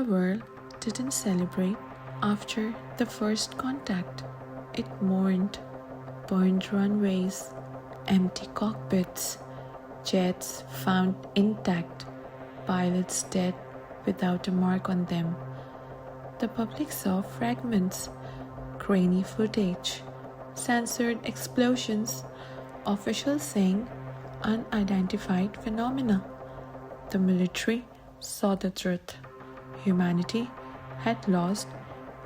The world didn't celebrate after the first contact. It mourned burned runways, empty cockpits, jets found intact, pilots dead without a mark on them. The public saw fragments, grainy footage, censored explosions, officials saying unidentified phenomena. The military saw the truth. Humanity had lost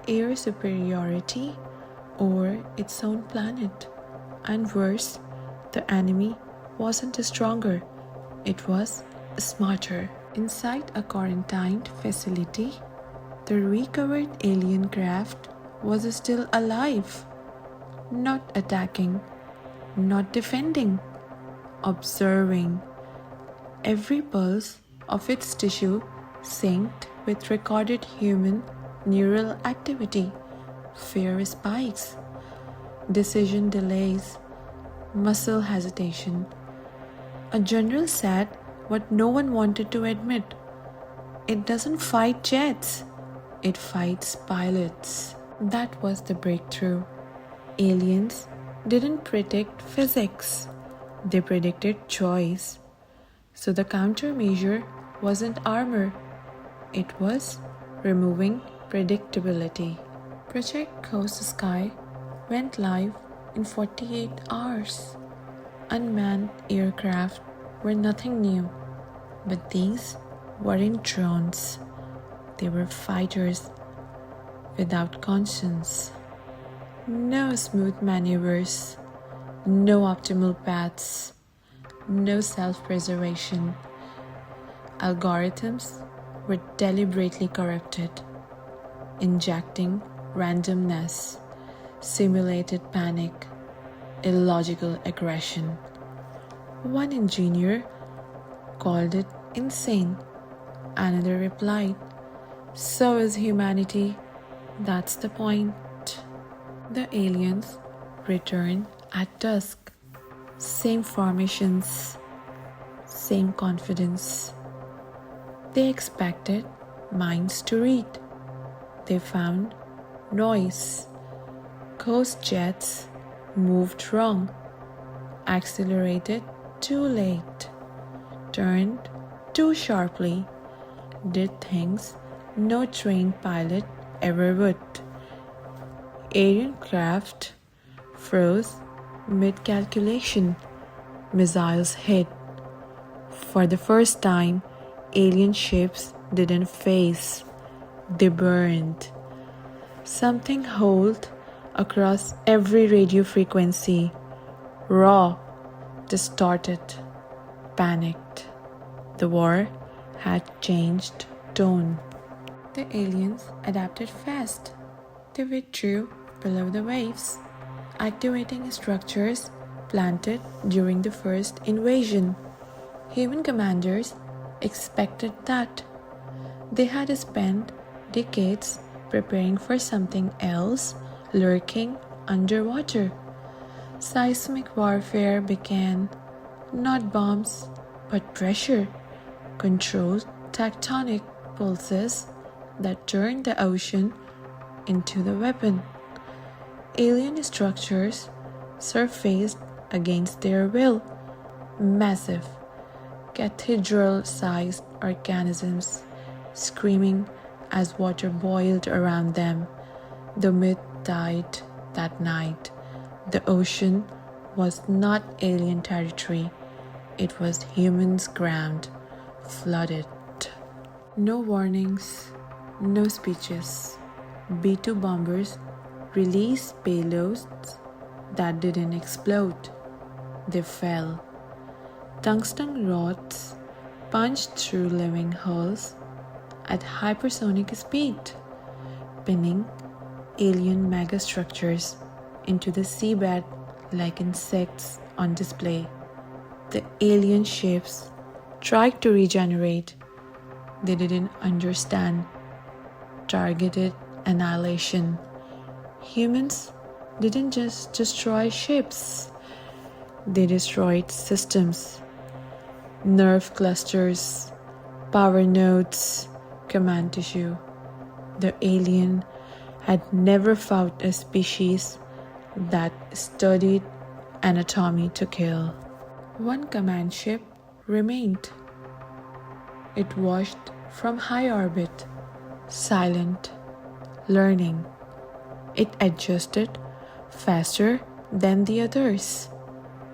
air superiority over its own planet. And worse, the enemy wasn't stronger, it was smarter. Inside a quarantined facility, the recovered alien craft was still alive, not attacking, not defending, observing. Every pulse of its tissue synced with recorded human neural activity, fear spikes, decision delays, muscle hesitation. A general said what no one wanted to admit. It doesn't fight jets, it fights pilots. That was the breakthrough. Aliens didn't predict physics, they predicted choice. So the countermeasure wasn't armor, it was removing predictability. Project Coast Sky went live in 48 hours. Unmanned aircraft were nothing new, but these weren't drones. They were fighters without conscience. No smooth maneuvers, no optimal paths, no self-preservation. Algorithms were deliberately corrupted, injecting randomness, simulated panic, illogical aggression. One engineer called it insane. Another replied, "So is humanity. That's the point." The aliens returned at dusk. Same formations, same confidence. They expected minds to read. They found noise. Coast jets moved wrong, accelerated too late, turned too sharply, did things no trained pilot ever would. Alien craft froze mid-calculation. Missiles hit. For the first time, alien ships didn't phase, they burned. Something howled across every radio frequency, raw, distorted, panicked. The war had changed tone. The aliens adapted fast. They withdrew below the waves, activating structures planted during the first invasion. Human commanders expected that. They had spent decades preparing for something else lurking underwater. Seismic warfare began, not bombs, but pressure, controlled tectonic pulses that turned the ocean into the weapon. Alien structures surfaced against their will, massive, cathedral-sized organisms screaming as water boiled around them. The myth died that night. The ocean was not alien territory. It was humans' ground, flooded. No warnings, no speeches. B-2 bombers released payloads that didn't explode. They fell. Tungsten rods punched through living hulls at hypersonic speed, pinning alien megastructures into the seabed like insects on display. The alien ships tried to regenerate. They didn't understand targeted annihilation. Humans didn't just destroy ships, they destroyed systems, nerve clusters, power nodes, command tissue. The alien had never found a species that studied anatomy to kill. One command ship remained. It watched from high orbit, silent, learning. It adjusted faster than the others.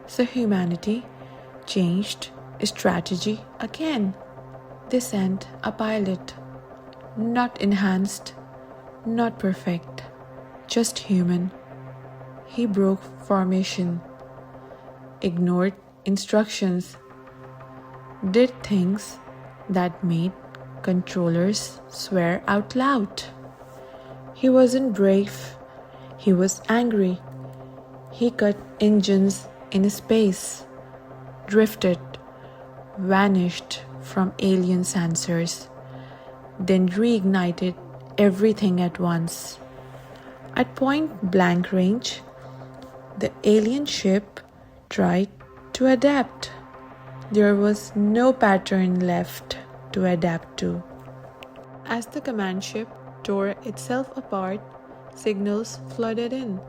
So humanity changed strategy again. They sent a pilot, not enhanced, not perfect, just human. He broke formation, ignored instructions, did things that made controllers swear out loud. He wasn't brave, he was angry. He cut engines in space, drifted, vanished from alien sensors, then reignited everything at once. At point blank range, the alien ship tried to adapt. There was no pattern left to adapt to. As the command ship tore itself apart, signals flooded in,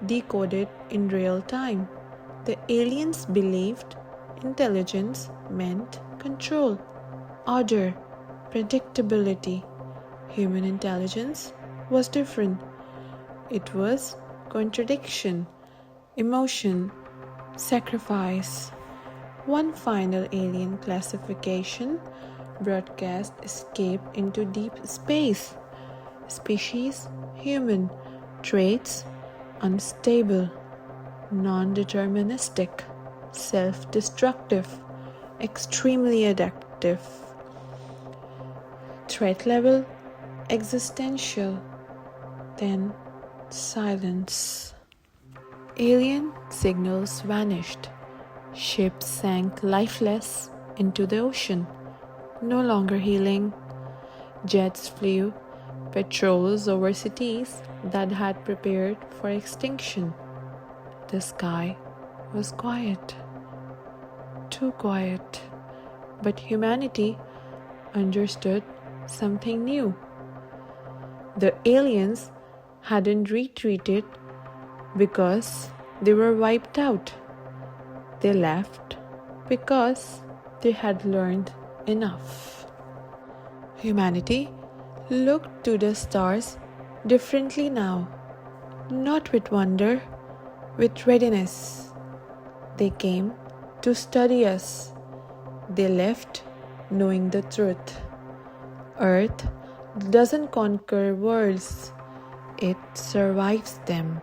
decoded in real time. The aliens believed intelligence meant control, order, predictability. Human intelligence was different. It was contradiction, emotion, sacrifice. One final alien classification broadcast escaped into deep space. Species human, traits unstable, non-deterministic, self-destructive, extremely addictive. Threat level existential, then silence. Alien signals vanished. Ships sank lifeless into the ocean, no longer healing. Jets flew patrols over cities that had prepared for extinction. The sky was quiet, too quiet. But humanity understood something new. The aliens hadn't retreated because they were wiped out. They left because they had learned enough. Humanity looked to the stars differently now, not with wonder, with readiness. They came to study us. They left knowing the truth. Earth doesn't conquer worlds, it survives them.